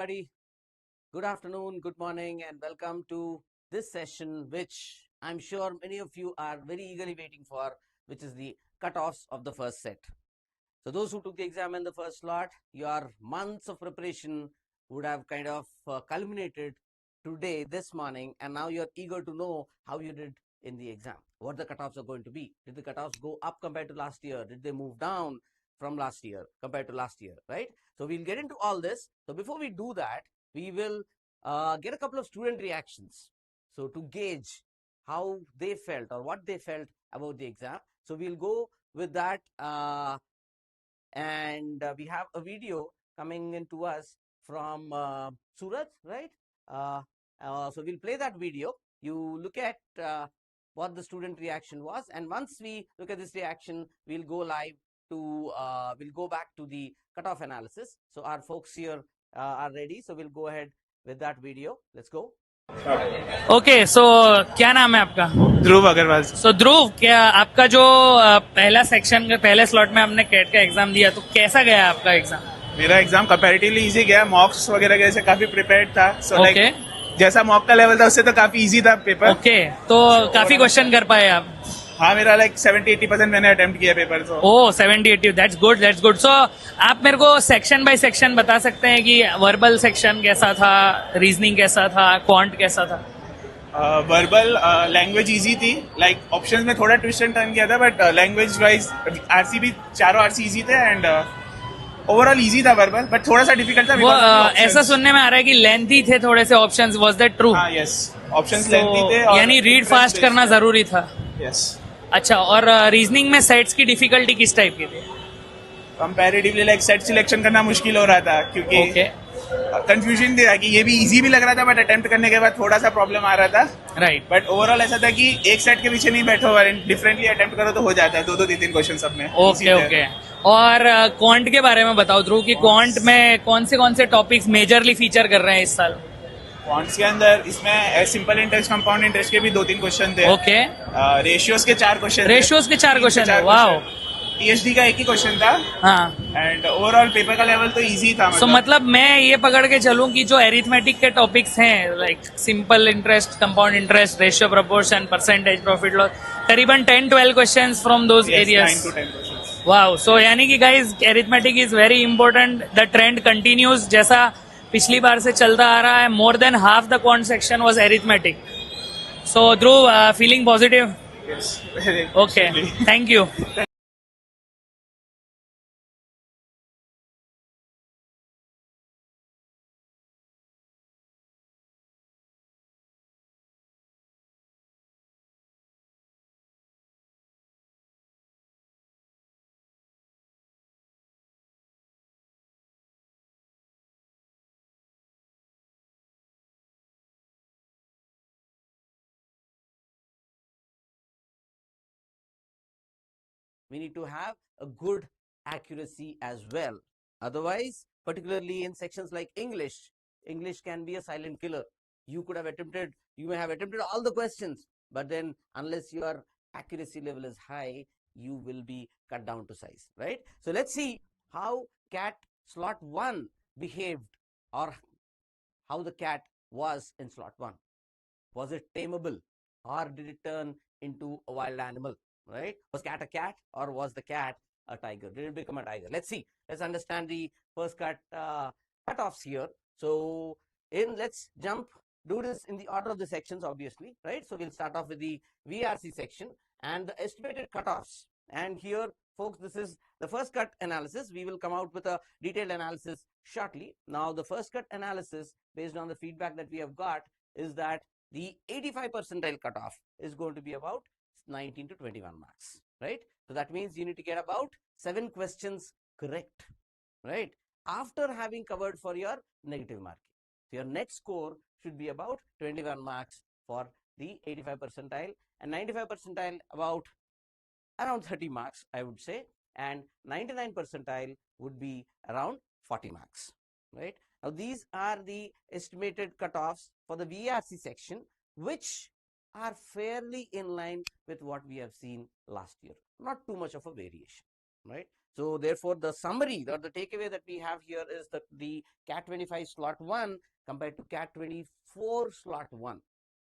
everybody. Good afternoon, good morning, and welcome to this session, which I'm sure many of you are very eagerly waiting for, which is the cutoffs of the first set. So those who took the exam in the first slot, your months of preparation would have kind of culminated today, this morning, and now you're eager to know how you did in the exam, what the cutoffs are going to be. Did the cutoffs go up compared to last year? Did they move down from last year compared to last year, right? So we'll get into all this. So before we do that, we will get a couple of student reactions. So to gauge how they felt or what they felt about the exam. So we'll go with that. And we have a video coming in to us from Surat, right? So we'll play that video. You look at what the student reaction was, and once we look at this reaction, we'll go live to we'll go back to the cutoff analysis. So our folks here are ready, so we'll go ahead with that video. Let's go. Okay so क्या नाम है आपका? ध्रुव अग्रवाल। सो ध्रुव, क्या आपका जो पहला section के पहले स्लॉट में आपने कैट का एग्जाम दिया, तो कैसा गया आपका एग्जाम? मेरा एग्जाम कंपैरेटिवली इजी गया, मॉक्स वगैरह के से काफी प्रिपेयर्ड था। सो ओके, जैसा मॉक का लेवल था उससे तो काफी इजी था पेपर। ओके, तो काफी क्वेश्चन कर पाए आप? हाँ, मेरा 70-80% मैंने अटेम्प्ट किया पेपर। तो ओह 70-80, दैट्स गुड, दैट्स गुड। सो आप मेरे को सेक्शन बाय सेक्शन बता सकते हैं कि वर्बल सेक्शन कैसा था, रीजनिंग कैसा था, क्वांट कैसा था? वर्बल लैंग्वेज इजी थी, लाइक ऑप्शंस में थोड़ा ट्विस्ट एंड टर्न किया था, बट लैंग्वेज वाइज आरसी भी चारों आरसी इजी थे एंड ओवरऑल इजी था वर्बल, बट थोड़ा सा डिफिकल्ट था। वो ऐसा सुनने में आ रहा है कि लेंथी थे थोड़े से ऑप्शंस, वाज दैट ट्रू? हाँ, यस, ऑप्शंस लेंथी थे, यानी रीड फास्ट करना जरूरी था। यस। अच्छा, और रीजनिंग में सेट्स की डिफिकल्टी किस टाइप की थी? कंपैरेटिवली लाइक सेट सिलेक्शन करना मुश्किल हो रहा था, क्योंकि कंफ्यूजन था कि ये भी इजी भी लग रहा था, बट अटेम्प्ट करने के बाद थोड़ा सा प्रॉब्लम आ रहा था। राइट। बट ओवरऑल ऐसा था कि एक सेट के पीछे नहीं बैठो और डिफरेंटली अटेम्प्ट करो तो हो जाता है, 2-2 3-3 क्वेश्चन सब में। Okay okay. और क्वांट के बारे में बताओ ध्रुव, कि क्वांट में कौन से टॉपिक्स मेजरली फीचर कर रहे हैं इस साल? क्वांट्स के अंदर इसमें सिंपल इंटरेस्ट, कंपाउंड इंटरेस्ट के भी 2-3 क्वेश्चन थे। ओके। रेशियोज के 4 क्वेश्चन। रेशियोज के 4 क्वेश्चन, वाओ। पीएचडी का एक ही क्वेश्चन था। हाँ। एंड ओवरऑल पेपर का लेवल तो इजी था। सो मतलब मैं ये पकड़ के चलूं कि जो एरिथमेटिक के टॉपिक्स हैं, like simple interest, compound interest, ratio proportion, percentage, profit loss, करीबन 10-12 questions from those areas. 9 to 10 questions. Wow. So यानी कि guys arithmetic is very important. The trend continues, जैसा पिछली बार से चलता आ रहा है। More than half the quant section was arithmetic. So Dhruv, feeling positive? Okay, thank you. We need to have a good accuracy as well. Otherwise, particularly in sections like English can be a silent killer. You may have attempted all the questions, but then unless your accuracy level is high, you will be cut down to size, right? So let's see how CAT slot 1 behaved, or how the cat was in slot 1. Was it tameable, or did it turn into a wild animal? Right? Was cat a cat, or was the cat a tiger? Did it become a tiger? Let's see. Let's understand the first cutoffs here. So let's do this in the order of the sections, obviously, right? So we'll start off with the VRC section and the estimated cutoffs. And here, folks, this is the first cut analysis. We will come out with a detailed analysis shortly. Now, the first cut analysis, based on the feedback that we have got, is that the 85 percentile cutoff is going to be about 19 to 21 marks, right? So that means you need to get about 7 questions correct, right? After having covered for your negative marking. So your net score should be about 21 marks for the 85 percentile, and 95 percentile about around 30 marks, I would say, and 99 percentile would be around 40 marks, right? Now, these are the estimated cutoffs for the VRC section, which are fairly in line with what we have seen last year. Not too much of a variation, right? So therefore, the summary or the takeaway that we have here is that the CAT 25 slot 1 compared to CAT 24 slot 1,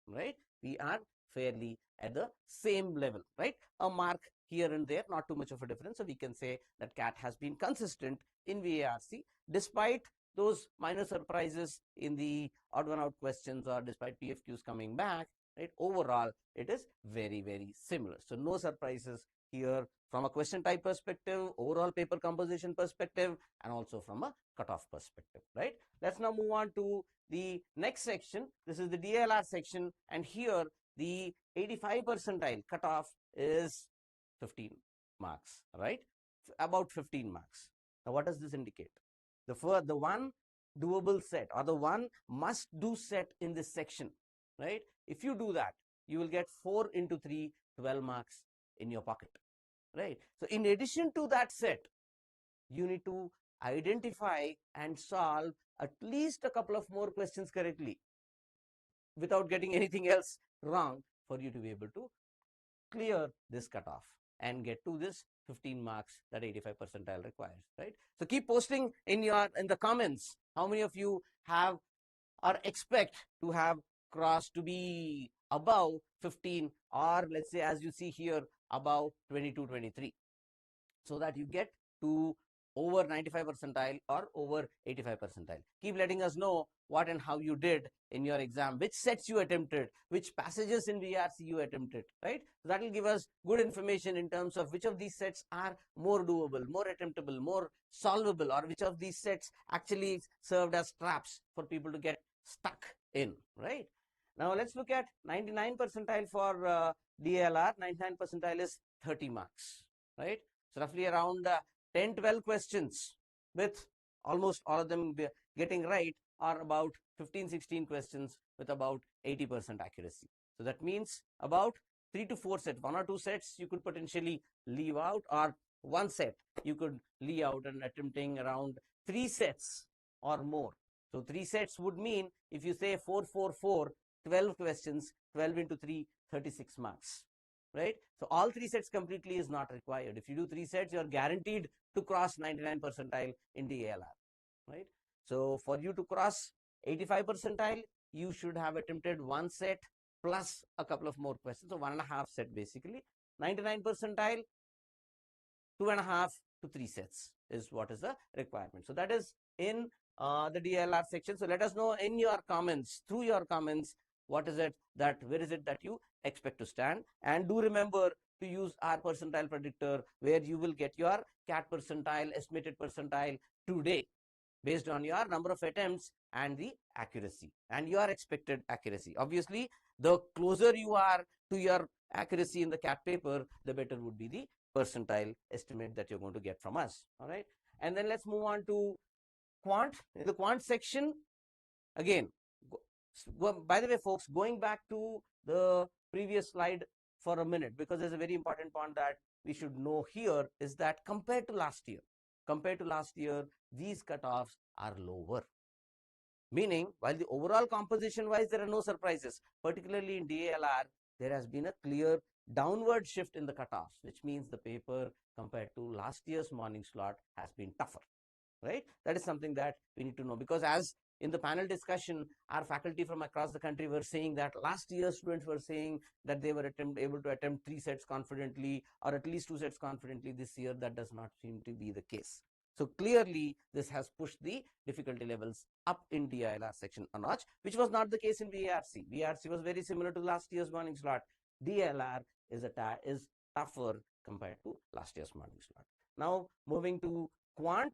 right? We are fairly at the same level, right? A mark here and there, not too much of a difference. So we can say that CAT has been consistent in VARC despite those minor surprises in the odd one out questions or despite PFQs coming back, right? Overall, it is very, very similar. So no surprises here from a question type perspective, overall paper composition perspective, and also from a cutoff perspective, right? Let's now move on to the next section. This is the DLR section, and here the 85 percentile cutoff is 15 marks, right? About 15 marks. Now, what does this indicate? The one doable set or the one must do set in this section, right? If you do that, you will get 4 into 3, 12 marks in your pocket, right? So in addition to that set, you need to identify and solve at least a couple of more questions correctly without getting anything else wrong for you to be able to clear this cutoff and get to this 15 marks that 85 percentile requires, right? So keep posting in the comments how many of you have or expect to have crossed to be above 15, or let's say, as you see here, above 22, 23, so that you get to over 95 percentile or over 85 percentile. Keep letting us know what and how you did in your exam, which sets you attempted, which passages in VRC you attempted, right? So that will give us good information in terms of which of these sets are more doable, more attemptable, more solvable, or which of these sets actually served as traps for people to get stuck in, right? Now let's look at 99 percentile for DLR. 99 percentile is 30 marks, right? So roughly around 10, 12 questions with almost all of them getting right, or about 15, 16 questions with about 80% accuracy. So that means about 3 to 4 sets, 1 or 2 sets you could potentially leave out, or 1 set you could leave out, and attempting around 3 sets or more. So 3 sets would mean, if you say 4, 4, 4, 12 questions, 12 into 3, 36 marks, right? So all 3 sets completely is not required. If you do 3 sets, you are guaranteed to cross 99 percentile in DLR, right? So for you to cross 85 percentile, you should have attempted 1 set plus a couple of more questions. So 1.5 set basically. 99 percentile, 2.5 to 3 sets is what is the requirement. So that is in the DLR section. So let us know in your comments, through your comments, what is it that, where is it that you expect to stand. And do remember to use our percentile predictor, where you will get your CAT percentile, estimated percentile today based on your number of attempts and the accuracy and your expected accuracy. Obviously, the closer you are to your accuracy in the CAT paper, the better would be the percentile estimate that you're going to get from us. All right. And then let's move on to quant. In the quant section, again, by the way, folks, going back to the previous slide for a minute, because there's a very important point that we should know here, is that compared to last year, these cutoffs are lower. Meaning, while the overall composition wise, there are no surprises, particularly in DLR, there has been a clear downward shift in the cutoffs, which means the paper compared to last year's morning slot has been tougher, right? That is something that we need to know, because as in the panel discussion, our faculty from across the country were saying that last year's students were saying that they were able to attempt 3 sets confidently, or at least 2 sets confidently. This year, that does not seem to be the case. So clearly, this has pushed the difficulty levels up in DLR section a notch, which was not the case in VRC. VRC was very similar to last year's morning slot. DLR is tougher compared to last year's morning slot. Now, moving to quant.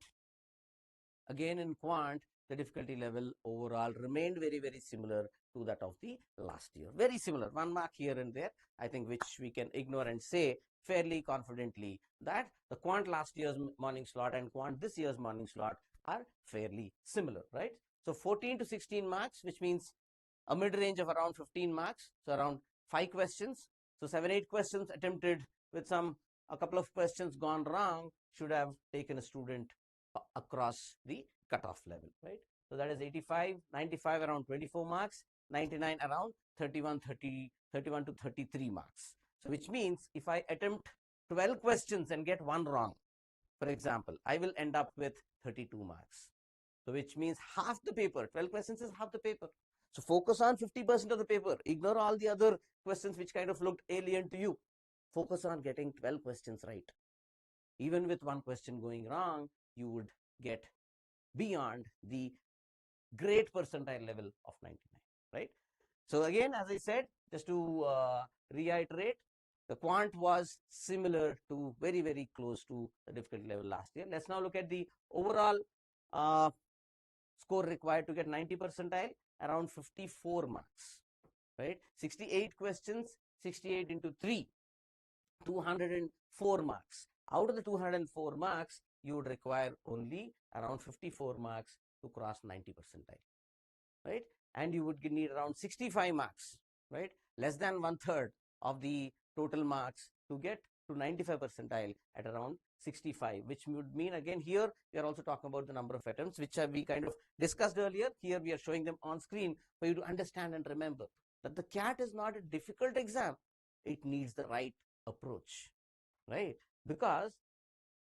Again, in quant, the difficulty level overall remained very, very similar to that of the last year. Very similar, 1 mark here and there, I think, which we can ignore and say fairly confidently that the quant last year's morning slot and quant this year's morning slot are fairly similar, right? So 14 to 16 marks, which means a mid-range of around 15 marks, so around 5 questions. So 7, 8 questions attempted with a couple of questions gone wrong should have taken a student across the cutoff level, right? So that is 85, 95 around 24 marks, 99 around 31 to 33 marks. So which means if I attempt 12 questions and get 1 wrong, For example, I will end up with 32 marks. So which means half the paper, 12 questions is half the paper. So focus on 50% of the paper. Ignore all the other questions which kind of looked alien to you. Focus on getting 12 questions right. Even with one question going wrong, you would get beyond the great percentile level of 99, right? So again, as I said, just to reiterate, the quant was similar to very, very close to the difficulty level last year. Let's now look at the overall score required to get 90 percentile, around 54 marks, right? 68 questions, 68 into 3, 204 marks. Out of the 204 marks, you would require only around 54 marks to cross 90 percentile, right? And you would need around 65 marks, right? Less than 1/3 of the total marks to get to 95 percentile at around 65, which would mean, again, here we are also talking about the number of attempts, which we kind of discussed earlier. Here we are showing them on screen for you to understand and remember that the CAT is not a difficult exam. It needs the right approach, right? Because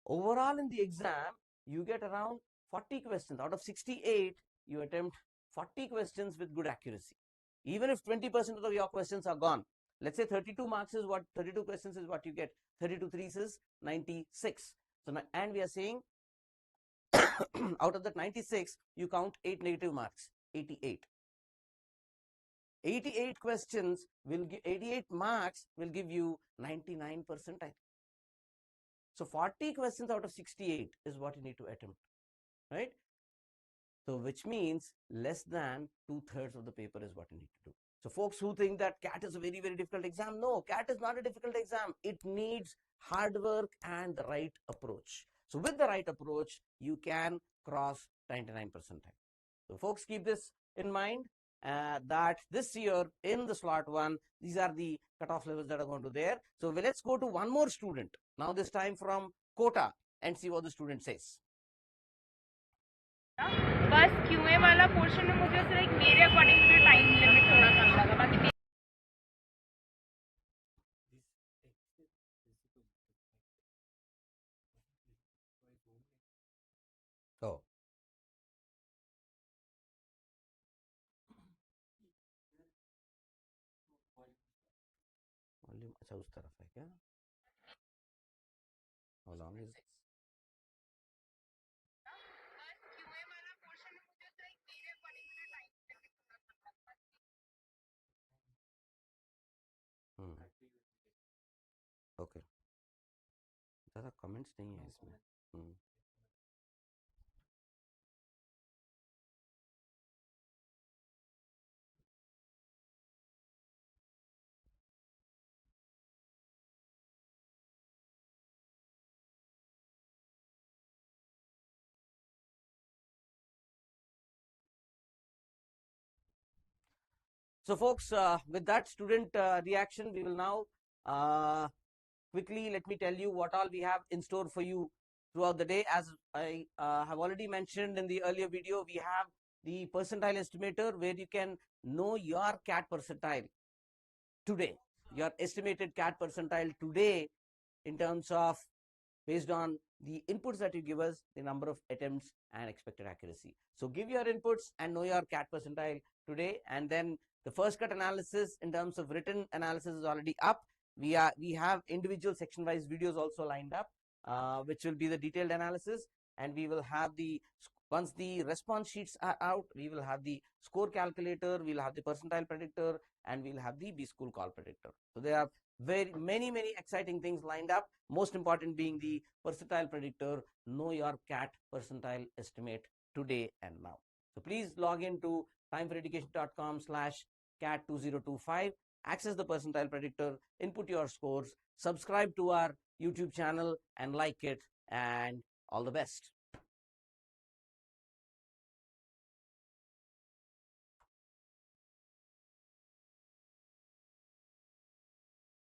overall in the exam, you get around 40 questions. Out of 68, you attempt 40 questions with good accuracy. Even if 20% of your questions are gone, let's say 32 marks is what, 32 questions is what you get. 32 threes is 96. So, and we are saying out of that 96, you count 8 negative marks, 88. 88 questions will give 88 marks will give you 99 percentile. So 40 questions out of 68 is what you need to attempt, right? So which means less than 2/3 of the paper is what you need to do. So folks who think that CAT is a very, very difficult exam, no, CAT is not a difficult exam. It needs hard work and the right approach. So with the right approach, you can cross 99 percentile. So folks, keep this in mind. That this year in the slot 1, these are the cutoff levels that are going to there. So let's go to one more student now, this time from Kota, and see what the student says. बस QA वाला portion में मुझे सिर्फ मेरे according मुझे time limit थोड़ा कम लगा बाकी Oh. वॉल्यूम अच्छा उस तरफ है क्या? How long is it? Okay, ज़्यादा कमेंट्स नहीं है इसमें. So folks, with that student reaction, we will now quickly let me tell you what all we have in store for you throughout the day. As I have already mentioned in the earlier video, we have the percentile estimator where you can know your CAT percentile today, your estimated CAT percentile today in terms of based on the inputs that you give us, the number of attempts and expected accuracy. So give your inputs and know your CAT percentile today. And then the first cut analysis in terms of written analysis is already up. We have individual section wise videos also lined up, which will be the detailed analysis. And we will have once the response sheets are out, we will have the score calculator, we'll have the percentile predictor, and we'll have the B school call predictor. So there are very many exciting things lined up, most important being the percentile predictor. Know your CAT percentile estimate today and now. So please log into timeforeducation.com/CAT2025, access the percentile predictor, input your scores, subscribe to our YouTube channel and like it, and all the best.